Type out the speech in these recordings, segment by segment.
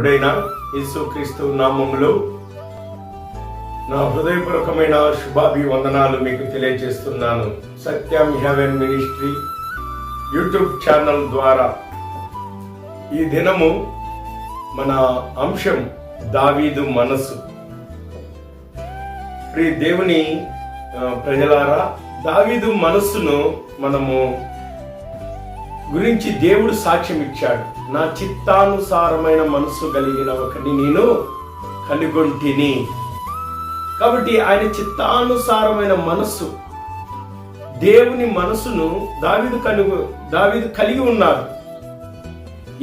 రక్షకుడైన యేసుక్రీస్తు నామములో నా హృదయపూర్వకమైన శుభాభివందనాలు మీకు తెలియజేస్తున్నాను. సత్యం హెవెన్ మినిస్ట్రీ యూట్యూబ్ ఛానల్ ద్వారా ఈ దినము మన అంశం దావీదు మనసు. ప్రియ దేవుని ప్రజలారా, దావీదు మనస్సును మనము గురించి దేవుడు సాక్ష్యం ఇచ్చాడు. నా చిత్తానుసారమైన మనస్సు కలిగిన ఒకని నేను కనుగొంటిని. కాబట్టి ఆయన చిత్తానుసారమైన మనస్సు, దేవుని మనస్సును దావీదు కలిగి ఉన్నాడు.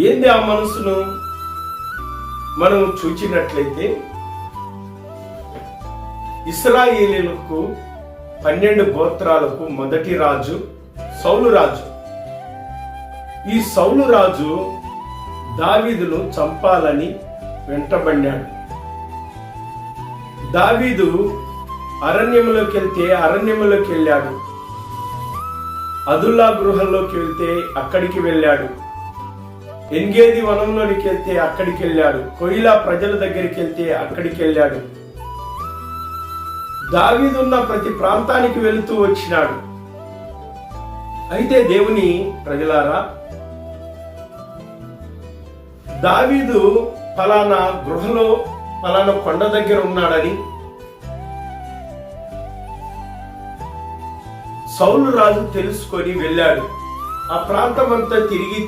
ఏంది ఆ మనస్సును మనం చూచినట్లయితే, ఇశ్రాయేలీయులకు 12 గోత్రాలకు మొదటి రాజు సౌలు రాజు. ఈ సౌలు రాజు దావీదును చంపాలని వెంటబడ్డాడు. దావీదు అరణ్యంలోకి వెళ్ళాడు. అదుల్లా గృహంలోకి వెళ్తే అక్కడికి వెళ్ళాడు. ఎన్గేది వనంలోనికి వెళ్తే అక్కడికి వెళ్ళాడు. కొయిలా ప్రజల దగ్గరికి వెళ్తే అక్కడికి వెళ్ళాడు. దావీదున్న ప్రతి ప్రాంతానికి వెళుతూ వచ్చినాడు. అయితే దేవుని ప్రజలారా, దావీదు ఫలానా గృహలో ఫలానా కొండ దగ్గర ఉన్నాడని సౌలు రాజు తెలుసుకొని వెళ్ళాడు. ఆ ప్రాంతం అంతా తిరిగి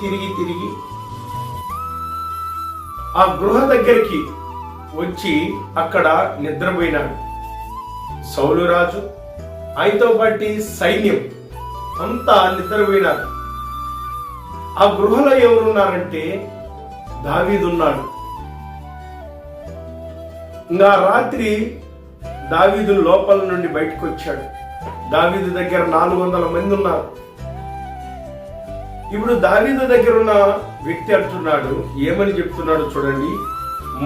ఆ గృహ దగ్గరికి వచ్చి అక్కడ నిద్రపోయినాడు. సౌలు రాజు ఆయనతో పాటు సైన్యం అంతా నిద్రపోయినారు. ఆ గృహలో ఎవరున్నారంటే దావీదున్నాడు. ఇంకా రాత్రి దావీదు లోపల నుండి బయటకు వచ్చాడు. దావీదు దగ్గర 400 మంది ఉన్నారు. ఇప్పుడు దావీదు దగ్గర ఉన్న వ్యక్తి అంటున్నాడు, ఏమని చెప్తున్నాడు చూడండి.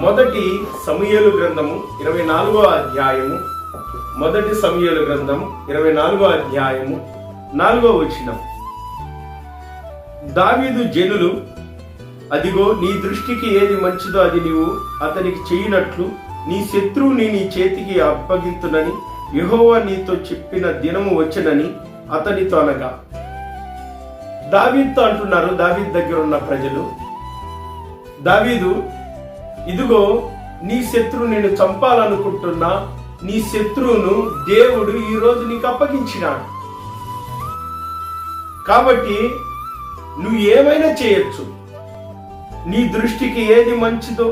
మొదటి సమూయేలు గ్రంథము 24వ అధ్యాయము, మొదటి సమూయేలు గ్రంథం 24వ అధ్యాయము 4వ వచనం. దావీదు జనులు, అదిగో నీ దృష్టికి ఏది మంచిదో అది నీవు అతనికి చేయునట్లు నీ శత్రువుని నీ చేతికి అప్పగింతునని యెహోవా నీతో చెప్పిన దినము వచ్చనని అతనితో అనగా. దావీదుతో అంటున్నారు, దావీదు దగ్గర ఉన్న ప్రజలు, దావీదు ఇదిగో నీ శత్రువు నేను చంపాలనుకుంటున్నా, నీ శత్రువును దేవుడు ఈ రోజు నీకు అప్పగించినాడు. కాబట్టి నువ్వు ఏమైనా చేయొచ్చు. నీ దృష్టికి ఏది మంచిదో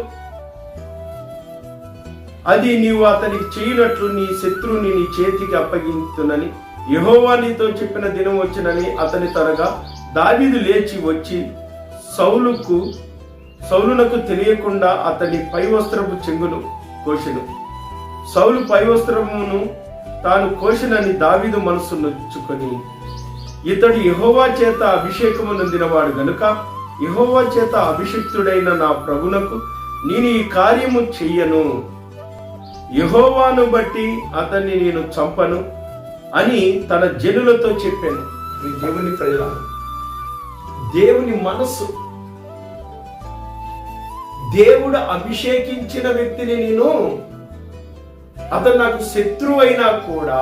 అది నీవు అతనికి చేయనట్లు నీ శత్రువుని నీ చేతికి అప్పగించునని యెహోవా నీతో చెప్పిన దినం వచ్చినని అతని త్వరగా దావీదు లేచి వచ్చి సౌలునకు తెలియకుండా అతని పై వస్త్రపు చెంగును కోసెను. సౌలు పై వస్త్రమును తాను కోసెనని దావీదు మనసు నొచ్చుకొని, ఇతడు యెహోవా చేత అభిషేకము నొందినవాడు గనుక యెహోవా చేత అభిషిక్తుడైన నా ప్రభునకు నేను ఈ కార్యము చెయ్యను, యెహోవాను బట్టి అతన్ని నేను చంపను అని తన జనులతో చెప్పాను. దేవుని ప్రజల, దేవుని మనస్సు, దేవుడు అభిషేకించిన వ్యక్తిని అతను నాకు శత్రువు అయినా కూడా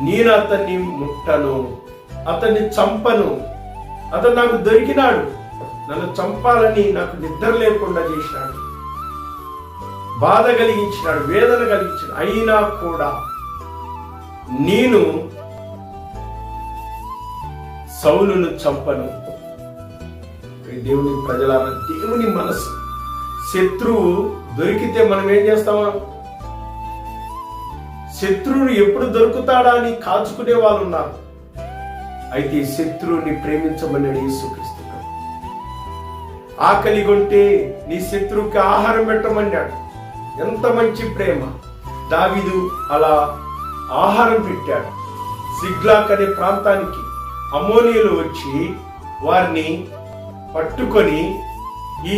నేను అతన్ని ముట్టను, అతన్ని చంపను. అతను నాకు దొరికినాడు, నన్ను చంపాలని నాకు నిద్ర లేకుండా చేసినాడు, బాధ కలిగించినాడు, వేదన కలిగించాడు. అయినా కూడా నేను సౌలును చంపను. దేవుని ప్రజలారా, దేవుని మనసు. శత్రువు దొరికితే మనం ఏం చేస్తామా? శత్రువును ఎప్పుడు దొరుకుతాడా అని కాచుకునే వాళ్ళు ఉన్నారు. అయితే శత్రువుని ప్రేమించమన్నాడు యేసుక్రీస్తు. ఆకలి కొంటే నీ శత్రువుకి ఆహారం పెట్టమన్నాడు. ఎంత మంచి ప్రేమ! దావీదు అలా ఆహారం పెట్టాడు. సిగ్లాక్ అనే ప్రాంతానికి అమ్మోనీయులు వచ్చి వారిని పట్టుకొని ఈ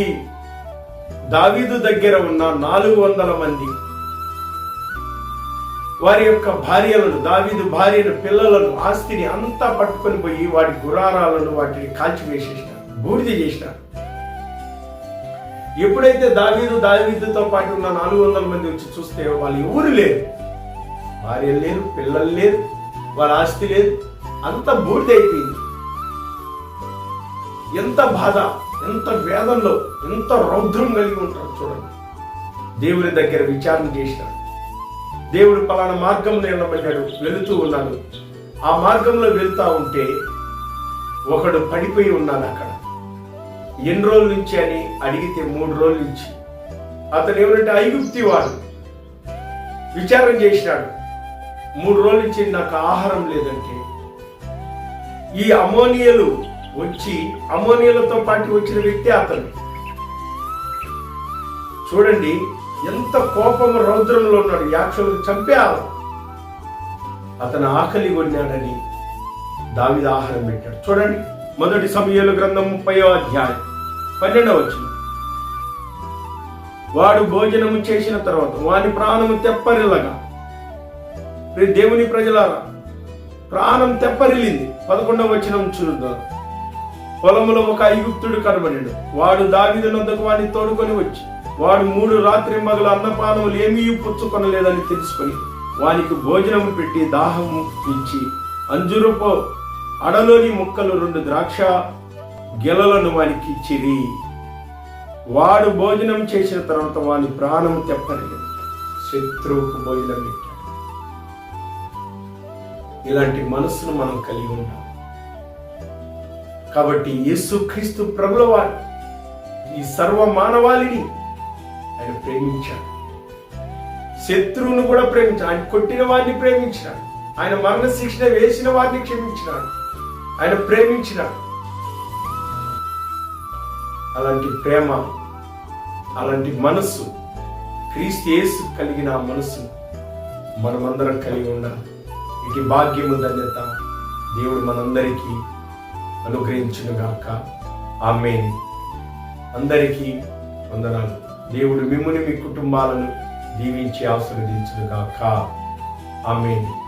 దావీదు దగ్గర ఉన్న 400 మంది వారి యొక్క భార్యలను, దావీదు భార్యను, పిల్లలను, ఆస్తిని అంతా పట్టుకొని పోయి వాడి గురారాలను వాటిని కాల్చివేసేసినారు, బూడిద చేసినారు. ఎప్పుడైతే దావీదుతో పాటు ఉన్న 400 మంది వచ్చి చూస్తే వాళ్ళు ఎవరు లేరు, భార్యలు లేరు, పిల్లలు లేరు, వాళ్ళ ఆస్తి లేదు, అంత బూడిదైపోయింది. ఎంత బాధ, ఎంత వేదనలో, ఎంత రౌద్రం కలిగి ఉంటారు చూడండి. దేవుని దగ్గర విచారణ చేసినాడు. దేవుడు పలానా మార్గం నిలబడ్డాడు, వెళుతూ ఉన్నాడు. ఆ మార్గంలో వెళ్తా ఉంటే ఒకడు పడిపోయి ఉన్నాడు అక్కడ. ఎన్ని రోజుల నుంచి అని అడిగితే 3 రోజుల నుంచి. అతను ఏమంటే ఐగుప్తి వాడు. విచారణ చేసినాడు. 3 రోజుల నుంచి నాకు ఆహారం లేదంటే, ఈ అమోనియలు వచ్చి అమోనియలతో పాటు వచ్చిన వ్యక్తి అతను. చూడండి ఎంత కోపం రౌద్రంలో ఉన్నాడు. యాక్షలు చంపేయాలి. అతను ఆకలి కొన్నాడని దావీదు ఆహారం పెట్టాడు. చూడండి 1 సమూయేలు గ్రంథం 30వ అధ్యాయం 12వ వచనం. వాడు భోజనము చేసిన తర్వాత వాని ప్రాణము తెప్పరిల్లగా, దేవుని ప్రజలారా ప్రాణం తెప్పరిల్లింది. 11వ వచనం చూద్దాం. పొలములో ఒక ఐగుప్తుడు కనబడాడు. వాడు దావీదు నొద్దకు వాడిని తోడుకొని వచ్చి, వాడు 3 రాత్రి మగలు అన్నపానములు ఏమీ పుచ్చుకొనలేదని తెలుసుకొని వానికి భోజనము పెట్టి దాహము ఇచ్చి అంజురపు అడలోని ముక్కలు 2 ద్రాక్ష గెలలను వానికి ఇచ్చిరి. వాడు భోజనం చేసిన తర్వాత వాని ప్రాణము తెప్పలేదు. శత్రువుకు భోజనం పెట్టాడు. ఇలాంటి మనస్సును మనం కలిగి ఉంటాం. కాబట్టి యేసుక్రీస్తు ప్రభుల వారు ఈ సర్వ మానవాళిని ఆయన ప్రేమించాడు. శత్రువును కూడా ప్రేమించాడు. ఆయన కొట్టిన వారిని ప్రేమించినాడు. ఆయన మరణ శిక్షణ వేసిన వారిని క్షమించినాడు. ఆయన ప్రేమించినాడు. అలాంటి ప్రేమ, అలాంటి మనస్సు, క్రీస్తు యేసు కలిగిన ఆ మనస్సు మనమందరం కలిగి ఉండాలి. ఇటు భాగ్యము, ధన్యత దేవుడు మనందరికీ అనుగ్రహించునుగాక. ఆమేన్. అందరికీ వందనాలు. దేవుడు మిమ్ముని, మీ కుటుంబాలను దీవించి ఆశీర్వదించునుగాక. ఆమేన్.